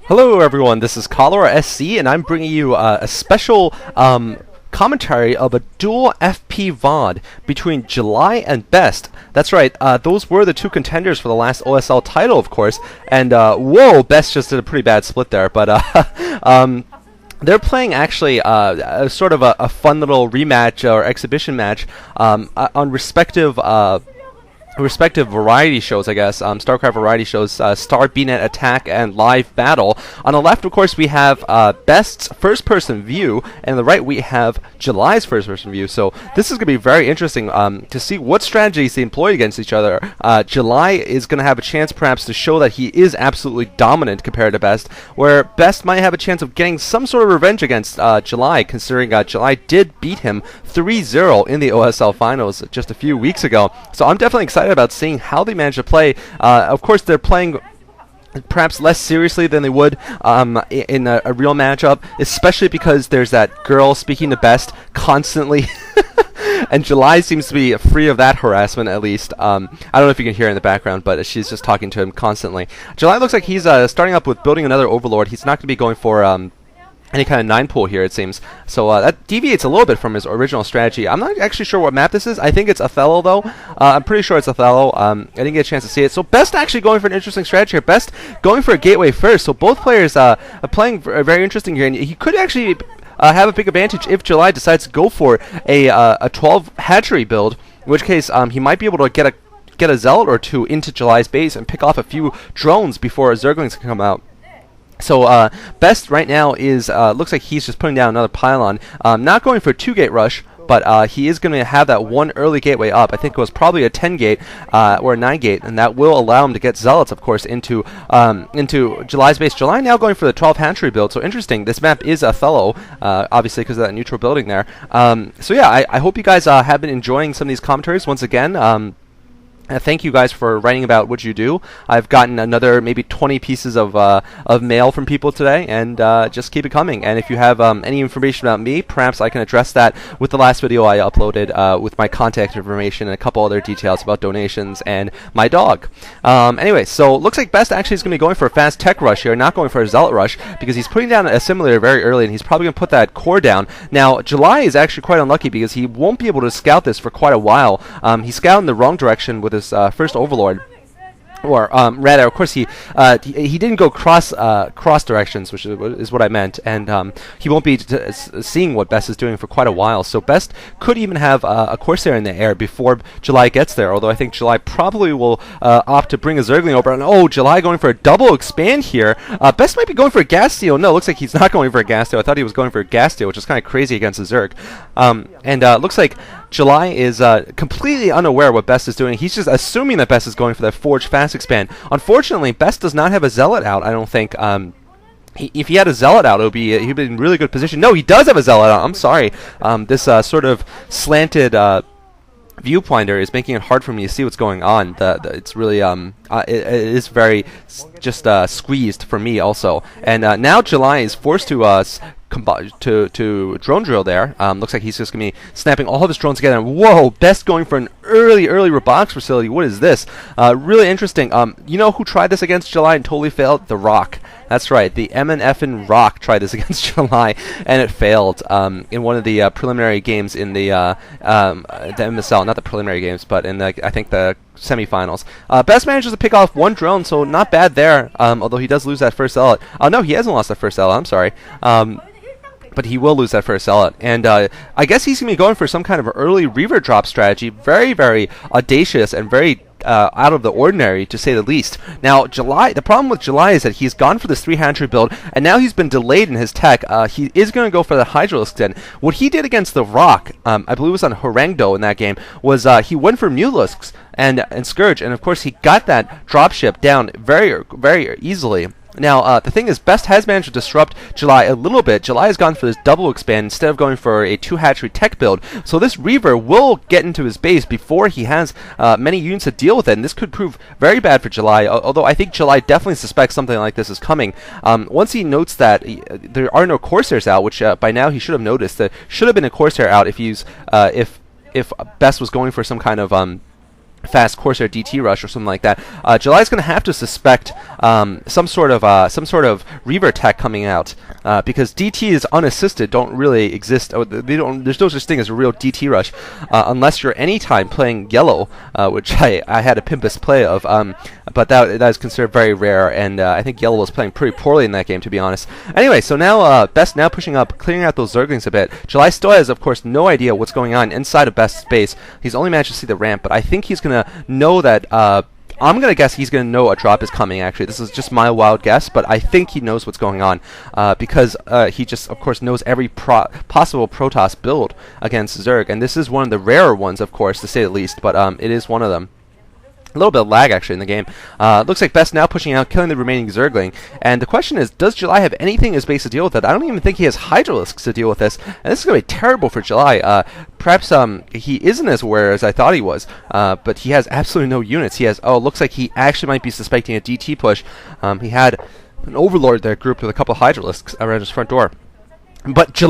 Hello everyone, this is Cholerasc, and I'm bringing you a special commentary of a dual FPVOD between July and Best. That's right, those were the two contenders for the last OSL title, of course, and whoa, Best just did a pretty bad split there, but they're playing actually sort of a fun little rematch or exhibition match on respective variety shows, I guess. StarCraft variety shows, Star, BNet, Attack, and Live Battle. On the left, of course, we have Best's first-person view, and on the right, we have July's first-person view. So this is going to be very interesting to see what strategies they employ against each other. July is going to have a chance, perhaps, to show that he is absolutely dominant compared to Best, where Best might have a chance of getting some sort of revenge against July, considering July did beat him 3-0 in the OSL finals just a few weeks ago. So I'm definitely excited about seeing how they manage to play. Of course, they're playing perhaps less seriously than they would in a real matchup, especially because there's that girl speaking to Best constantly. And July seems to be free of that harassment, at least. I don't know if you can hear her in the background, but she's just talking to him constantly. July looks like he's starting up with building another Overlord. He's not going to be going for any kind of 9-pool here, it seems. So that deviates a little bit from his original strategy. I'm not actually sure what map this is. I think it's Othello, though. I'm pretty sure it's Othello. I didn't get a chance to see it. So Best actually going for an interesting strategy here. Best going for a gateway first. So both players are playing very interesting here. And he could actually have a big advantage if July decides to go for a 12 hatchery build, in which case he might be able to get a Zealot or two into July's base and pick off a few drones before Zerglings can come out. So Best right now is looks like he's just putting down another pylon, not going for a 2-gate rush, but he is going to have that one early gateway up. I think it was probably a 10-gate or a 9-gate, and that will allow him to get Zealots, of course, into July's base. July now going for the 12 hatchery build. So interesting. This map is Othello, obviously because of that neutral building there. So yeah, I hope you guys have been enjoying some of these commentaries once again. Thank you guys for writing about what you do. I've gotten another maybe 20 pieces of mail from people today, and just keep it coming. And if you have any information about me, perhaps I can address that with the last video I uploaded with my contact information and a couple other details about donations and my dog. Anyway, so looks like Best actually is going to be going for a fast tech rush here, not going for a Zealot rush, because he's putting down a simulator very early, and he's probably going to put that core down. Now, July is actually quite unlucky because he won't be able to scout this for quite a while. He scouted in the wrong direction with his first Overlord, or rather, of course, he didn't go cross directions, which is what I meant, and he won't be seeing what Best is doing for quite a while. So Best could even have a Corsair in the air before July gets there. Although I think July probably will opt to bring a Zergling over. And oh, July going for a double expand here. Best might be going for a gas steal. No, looks like he's not going for a gas steal. I thought he was going for a gas steal, which is kind of crazy against a Zerg. And looks like July is completely unaware what Best is doing. He's just assuming that Best is going for that Forge Fast Expand. Unfortunately, Best does not have a Zealot out, I don't think. If he had a Zealot out, he'd be in really good position. No, he does have a Zealot out. I'm sorry. This sort of slanted viewpointer is making it hard for me to see what's going on. It's really it is very just squeezed for me also. And now July is forced to drone drill there. Looks like he's just going to be snapping all of his drones together. And whoa, Best going for an early robotics facility. What is this? Really interesting. You know who tried this against July and totally failed? The Rock. That's right. The MNF'n Rock tried this against July, and it failed in one of the preliminary games in the MSL. Not the preliminary games, but in I think the semifinals. Best manages to pick off one drone, so not bad there. Although he does lose that first Zealot. Oh no, he hasn't lost that first Zealot. I'm sorry. But he will lose that first Zealot. And I guess he's going to be going for some kind of early Reaver drop strategy. Very, very audacious and very out of the ordinary, to say the least. Now, July, the problem with July is that he's gone for this 3 hatchery build, and now he's been delayed in his tech. He is going to go for the Hydralisk Den. What he did against the Rock, I believe it was on Horengdo in that game, was he went for Mulisks and Scourge, and of course he got that dropship down very, very easily. Now, the thing is, Best has managed to disrupt July a little bit. July has gone for this double expand instead of going for a 2-hatchery tech build. So this Reaver will get into his base before he has many units to deal with it, and this could prove very bad for July, although I think July definitely suspects something like this is coming. Once he notes that there are no Corsairs out, which by now he should have noticed, that should have been a Corsair out if Best was going for some kind of fast Corsair DT rush or something like that. July's going to have to suspect some sort of Reaver attack coming out because DTs unassisted don't really exist. There's no such thing as a real DT rush unless you're anytime playing yellow, which I had a Pimpus play of. But that is considered very rare, and I think yellow was playing pretty poorly in that game, to be honest. Anyway, so now Best now pushing up, clearing out those Zerglings a bit. July still has, of course, no idea what's going on inside of Best's base. He's only managed to see the ramp, but I think he's going to know that... I'm going to guess he's going to know a drop is coming, actually. This is just my wild guess, but I think he knows what's going on because he just, of course, knows every possible Protoss build against Zerg, and this is one of the rarer ones, of course, to say the least, but it is one of them. A little bit of lag, actually, in the game. Looks like Best now pushing out, killing the remaining Zergling. And the question is, does July have anything in his base to deal with it? I don't even think he has Hydralisks to deal with this. And this is going to be terrible for July. Perhaps he isn't as aware as I thought he was. But he has absolutely no units. He has... Oh, looks like he actually might be suspecting a DT push. He had an Overlord there grouped with a couple of Hydralisks around his front door. But July...